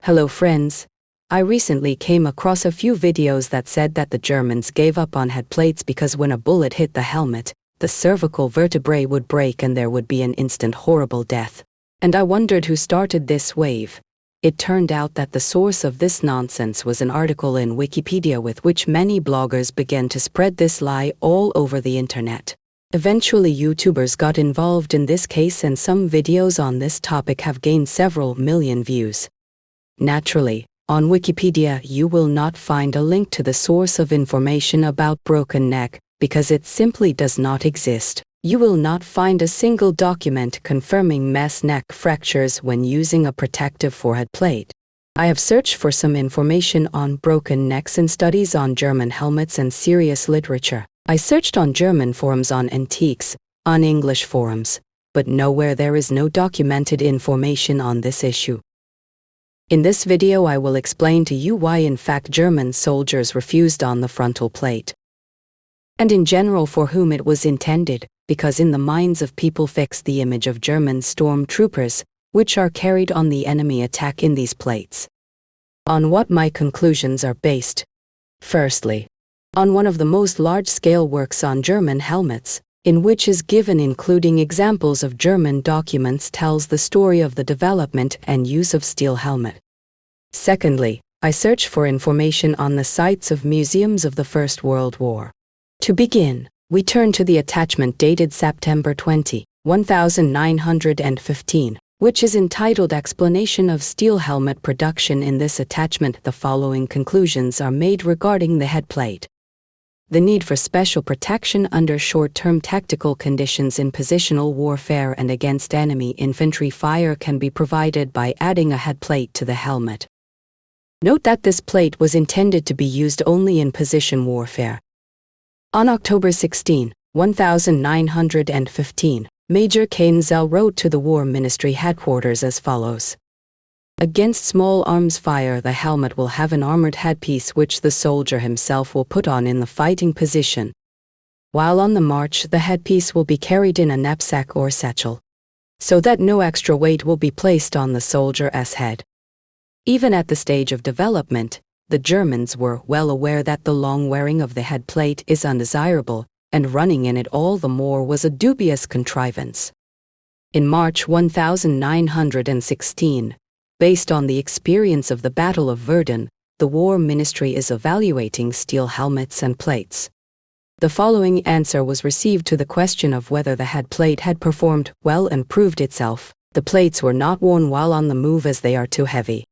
Hello friends. I recently came across a few videos that said that the Germans gave up on head plates because when a bullet hit the helmet, the cervical vertebrae would break and there would be an instant horrible death. And I wondered who started this wave. It turned out that the source of this nonsense was an article in Wikipedia with which many bloggers began to spread this lie all over the internet. Eventually YouTubers got involved in this case and some videos on this topic have gained several million views. Naturally, on Wikipedia you will not find a link to the source of information about broken neck, because it simply does not exist. You will not find a single document confirming mass neck fractures when using a protective forehead plate. I have searched for some information on broken necks and studies on German helmets and serious literature. I searched on German forums, on antiques, on English forums, but nowhere there is no documented information on this issue. In this video I will explain to you why in fact German soldiers refused on the frontal plate. And in general for whom it was intended, because in the minds of people fixed the image of German stormtroopers, which are carried on the enemy attack in these plates. On what my conclusions are based. Firstly, on one of the most large-scale works on German helmets, in which is given including examples of German documents, tells the story of the development and use of steel helmet. Secondly, I searched for information on the sites of museums of the First World War. To begin, we turn to the attachment dated September 20, 1915, which is entitled Explanation of Steel Helmet Production. In this attachment the following conclusions are made regarding the head plate. The need for special protection under short-term tactical conditions in positional warfare and against enemy infantry fire can be provided by adding a head plate to the helmet. Note that this plate was intended to be used only in position warfare. On October 16, 1915, Major Kainzel wrote to the War Ministry headquarters as follows. Against small arms fire, the helmet will have an armored headpiece which the soldier himself will put on in the fighting position. While on the march, the headpiece will be carried in a knapsack or satchel, so that no extra weight will be placed on the soldier's head. Even at the stage of development, the Germans were well aware that the long wearing of the head plate is undesirable, and running in it all the more was a dubious contrivance. In March 1916, based on the experience of the Battle of Verdun, the War Ministry is evaluating steel helmets and plates. The following answer was received to the question of whether the head plate had performed well and proved itself. The plates were not worn while on the move as they are too heavy.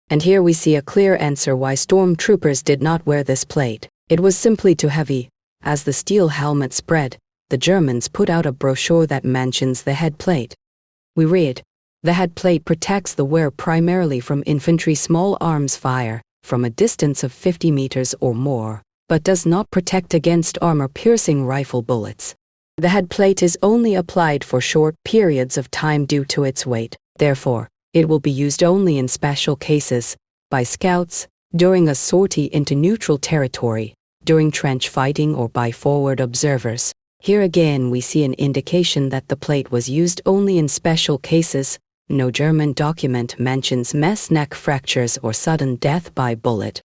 And here we see a clear answer why stormtroopers did not wear this plate. It was simply too heavy. As the steel helmet spread, the Germans put out a brochure that mentions the head plate. We read, "The head plate protects the wearer primarily from infantry small arms fire, from a distance of 50 meters or more, but does not protect against armor-piercing rifle bullets. The head plate is only applied for short periods of time due to its weight, therefore, it will be used only in special cases, by scouts, during a sortie into neutral territory, during trench fighting or by forward observers." Here again we see an indication that the plate was used only in special cases. No German document mentions mass neck fractures or sudden death by bullet.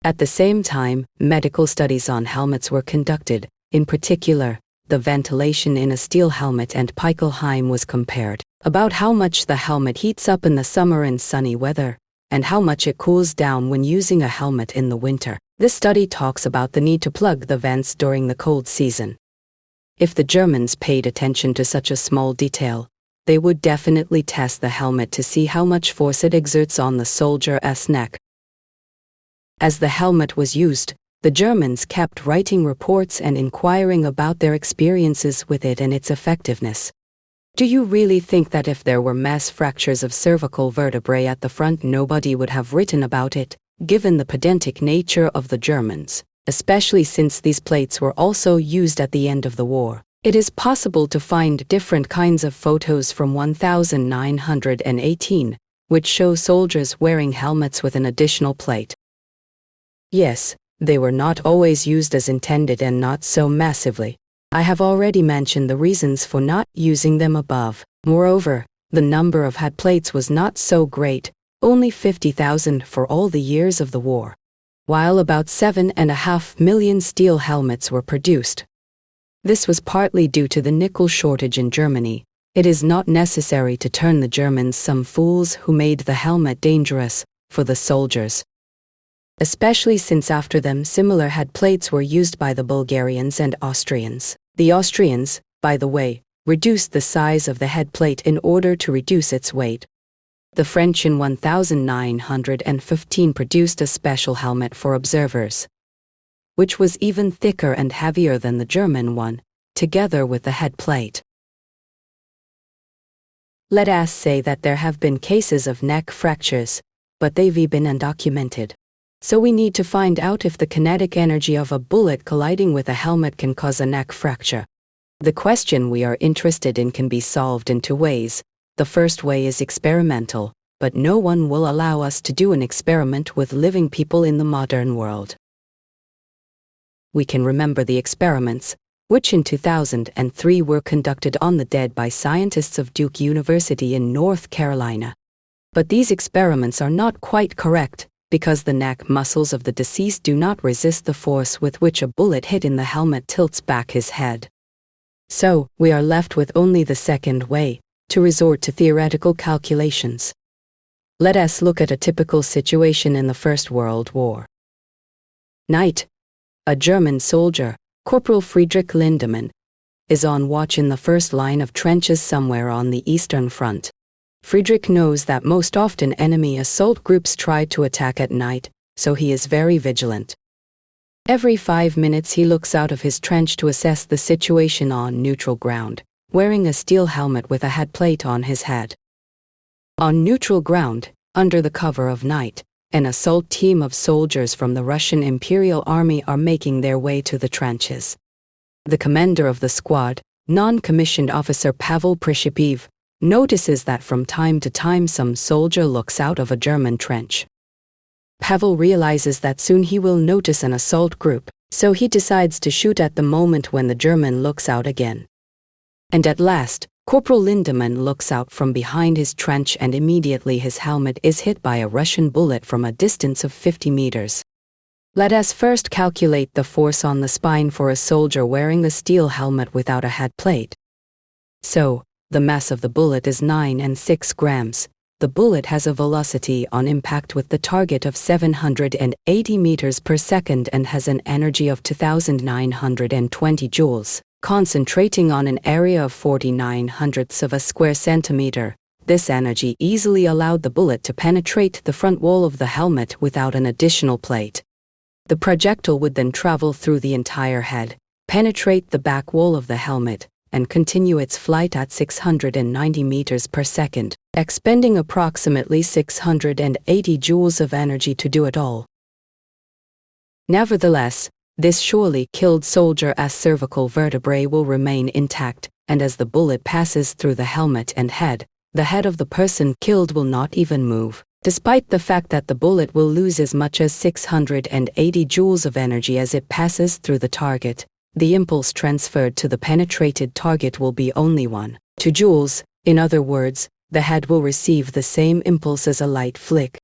At the same time, medical studies on helmets were conducted. In particular, the ventilation in a steel helmet and Pickelheim was compared, about how much the helmet heats up in the summer and sunny weather, and how much it cools down when using a helmet in the winter. This study talks about the need to plug the vents during the cold season. If the Germans paid attention to such a small detail, they would definitely test the helmet to see how much force it exerts on the soldier's neck. As the helmet was used, the Germans kept writing reports and inquiring about their experiences with it and its effectiveness. Do you really think that if there were mass fractures of cervical vertebrae at the front nobody would have written about it, given the pedantic nature of the Germans, especially since these plates were also used at the end of the war? It is possible to find different kinds of photos from 1918, which show soldiers wearing helmets with an additional plate. Yes, they were not always used as intended and not so massively. I have already mentioned the reasons for not using them above. Moreover, the number of head plates was not so great. only 50,000 for all the years of the war, while about 7.5 million steel helmets were produced. This was partly due to the nickel shortage in Germany. It is not necessary to turn the Germans some fools who made the helmet dangerous for the soldiers, especially since after them similar head plates were used by the Bulgarians and Austrians. The Austrians, by the way, reduced the size of the head plate in order to reduce its weight. The French in 1915 produced a special helmet for observers, which was even thicker and heavier than the German one, together with the head plate. Let us say that there have been cases of neck fractures, but they've been undocumented. So we need to find out if the kinetic energy of a bullet colliding with a helmet can cause a neck fracture. The question we are interested in can be solved in two ways. The first way is experimental, but no one will allow us to do an experiment with living people in the modern world. We can remember the experiments, which in 2003 were conducted on the dead by scientists of Duke University in North Carolina. But these experiments are not quite correct, because the neck muscles of the deceased do not resist the force with which a bullet hit in the helmet tilts back his head. So, we are left with only the second way, to resort to theoretical calculations. Let us look at a typical situation in the First World War. Night. A German soldier, Corporal Friedrich Lindemann, is on watch in the first line of trenches somewhere on the Eastern Front. Friedrich knows that most often enemy assault groups try to attack at night, so he is very vigilant. Every 5 minutes he looks out of his trench to assess the situation on neutral ground, wearing a steel helmet with a head plate on his head. On neutral ground, under the cover of night, an assault team of soldiers from the Russian Imperial Army are making their way to the trenches. The commander of the squad, non-commissioned officer Pavel Prishipev, notices that from time to time some soldier looks out of a German trench. Pavel realizes that soon he will notice an assault group, so he decides to shoot at the moment when the German looks out again. And at last, Corporal Lindemann looks out from behind his trench and immediately his helmet is hit by a Russian bullet from a distance of 50 meters. Let us first calculate the force on the spine for a soldier wearing a steel helmet without a head plate. So, the mass of the bullet is 9.6 grams. The bullet has a velocity on impact with the target of 780 meters per second and has an energy of 2,920 joules, concentrating on an area of 49 hundredths of a square centimeter. This energy easily allowed the bullet to penetrate the front wall of the helmet without an additional plate. The projectile would then travel through the entire head, penetrate the back wall of the helmet, and continue its flight at 690 meters per second, expending approximately 680 joules of energy to do it all. Nevertheless, this surely killed soldier's cervical vertebrae will remain intact, and as the bullet passes through the helmet and head, the head of the person killed will not even move, despite the fact that the bullet will lose as much as 680 joules of energy as it passes through the target. The impulse transferred to the penetrated target will be only 1 to 2 joules. In other words, the head will receive the same impulse as a light flick.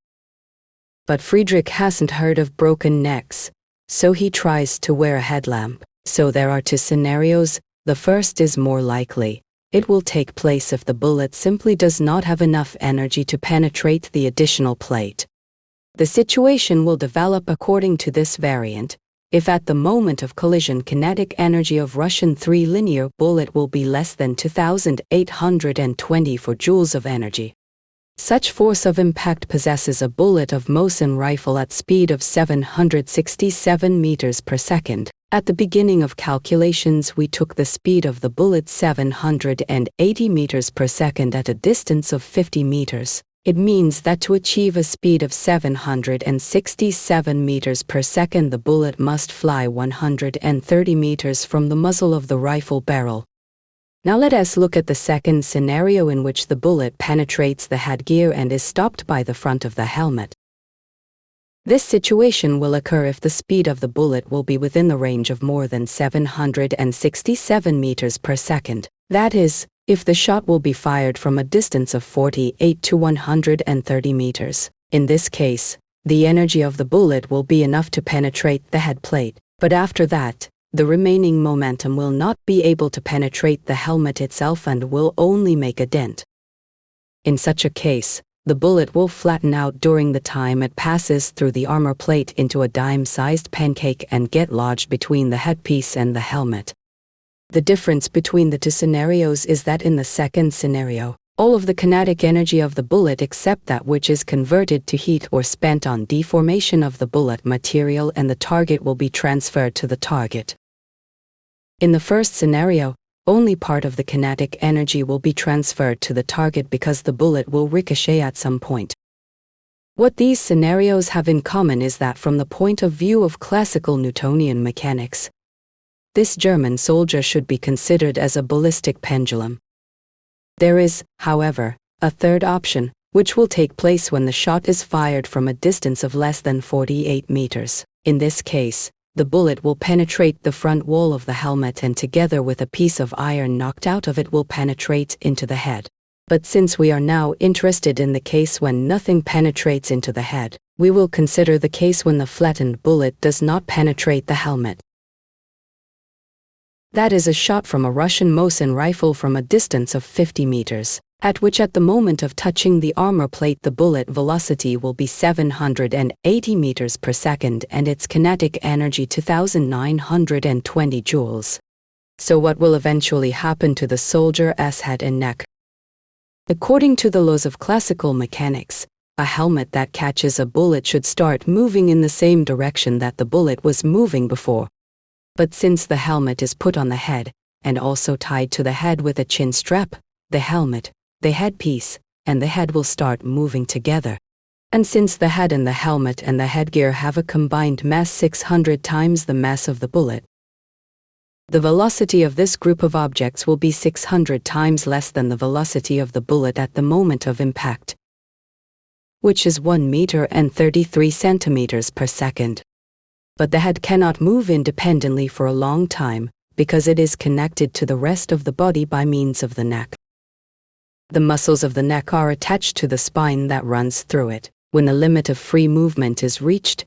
But Friedrich hasn't heard of broken necks, so he tries to wear a headlamp. So there are two scenarios. The first is more likely. It will take place if the bullet simply does not have enough energy to penetrate the additional plate. The situation will develop according to this variant. If at the moment of collision kinetic energy of Russian 3 linear bullet will be less than 2,824 joules of energy. Such force of impact possesses a bullet of Mosin rifle at speed of 767 meters per second. At the beginning of calculations we took the speed of the bullet 780 meters per second at a distance of 50 meters. It means that to achieve a speed of 767 meters per second the bullet must fly 130 meters from the muzzle of the rifle barrel. Now let us look at the second scenario in which the bullet penetrates the headgear and is stopped by the front of the helmet. This situation will occur if the speed of the bullet will be within the range of more than 767 meters per second. That is, if the shot will be fired from a distance of 48 to 130 meters. In this case, the energy of the bullet will be enough to penetrate the head plate, but after that, the remaining momentum will not be able to penetrate the helmet itself and will only make a dent. In such a case, the bullet will flatten out during the time it passes through the armor plate into a dime-sized pancake and get lodged between the headpiece and the helmet. The difference between the two scenarios is that in the second scenario, all of the kinetic energy of the bullet except that which is converted to heat or spent on deformation of the bullet material and the target will be transferred to the target. In the first scenario, only part of the kinetic energy will be transferred to the target because the bullet will ricochet at some point. What these scenarios have in common is that from the point of view of classical Newtonian mechanics, this German soldier should be considered as a ballistic pendulum. There is, however, a third option, which will take place when the shot is fired from a distance of less than 48 meters. In this case, the bullet will penetrate the front wall of the helmet and together with a piece of iron knocked out of it will penetrate into the head. But since we are now interested in the case when nothing penetrates into the head, we will consider the case when the flattened bullet does not penetrate the helmet. That is a shot from a Russian Mosin rifle from a distance of 50 meters, at which at the moment of touching the armor plate the bullet velocity will be 780 meters per second and its kinetic energy 2,920 joules. So what will eventually happen to the soldier's head and neck? According to the laws of classical mechanics, a helmet that catches a bullet should start moving in the same direction that the bullet was moving before. But since the helmet is put on the head, and also tied to the head with a chin strap, the helmet, the headpiece, and the head will start moving together. And since the head and the helmet and the headgear have a combined mass 600 times the mass of the bullet, the velocity of this group of objects will be 600 times less than the velocity of the bullet at the moment of impact, which is 1 meter and 33 centimeters per second. But the head cannot move independently for a long time, because it is connected to the rest of the body by means of the neck. The muscles of the neck are attached to the spine that runs through it. When the limit of free movement is reached,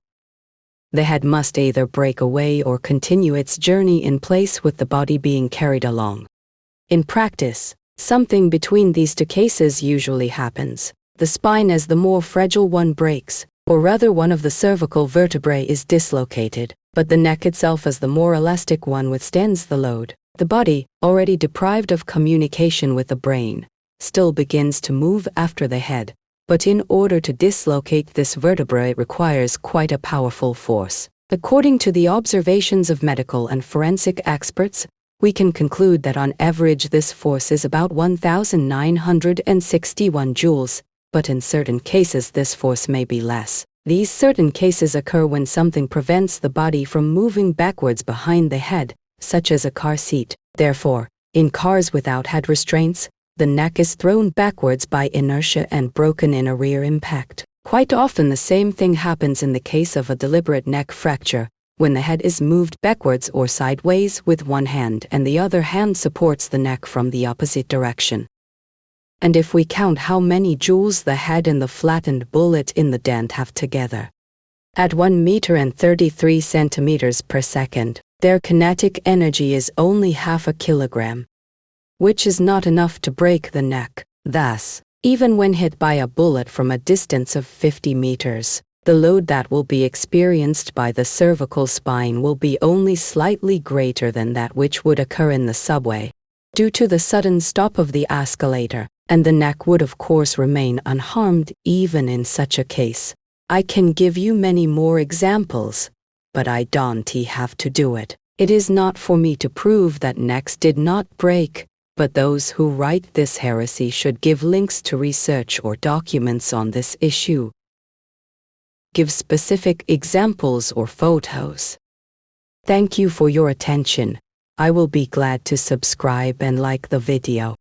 the head must either break away or continue its journey in place with the body being carried along. In practice, something between these two cases usually happens. The spine as the more fragile one breaks, or rather one of the cervical vertebrae is dislocated, but the neck itself as the more elastic one withstands the load. The body, already deprived of communication with the brain, still begins to move after the head, but in order to dislocate this vertebra it requires quite a powerful force. According to the observations of medical and forensic experts, we can conclude that on average this force is about 1,961 joules, but in certain cases this force may be less. These certain cases occur when something prevents the body from moving backwards behind the head, such as a car seat. Therefore, in cars without head restraints, the neck is thrown backwards by inertia and broken in a rear impact. Quite often the same thing happens in the case of a deliberate neck fracture, when the head is moved backwards or sideways with one hand and the other hand supports the neck from the opposite direction. And if we count how many joules the head and the flattened bullet in the dent have together, at 1 meter and 33 centimeters per second, their kinetic energy is only half a kilogram, which is not enough to break the neck. Thus, even when hit by a bullet from a distance of 50 meters, the load that will be experienced by the cervical spine will be only slightly greater than that which would occur in the subway, due to the sudden stop of the escalator, and the neck would of course remain unharmed even in such a case. I can give you many more examples, but I don't have to do it. It is not for me to prove that necks did not break, but those who write this heresy should give links to research or documents on this issue. Give specific examples or photos. Thank you for your attention. I will be glad to subscribe and like the video.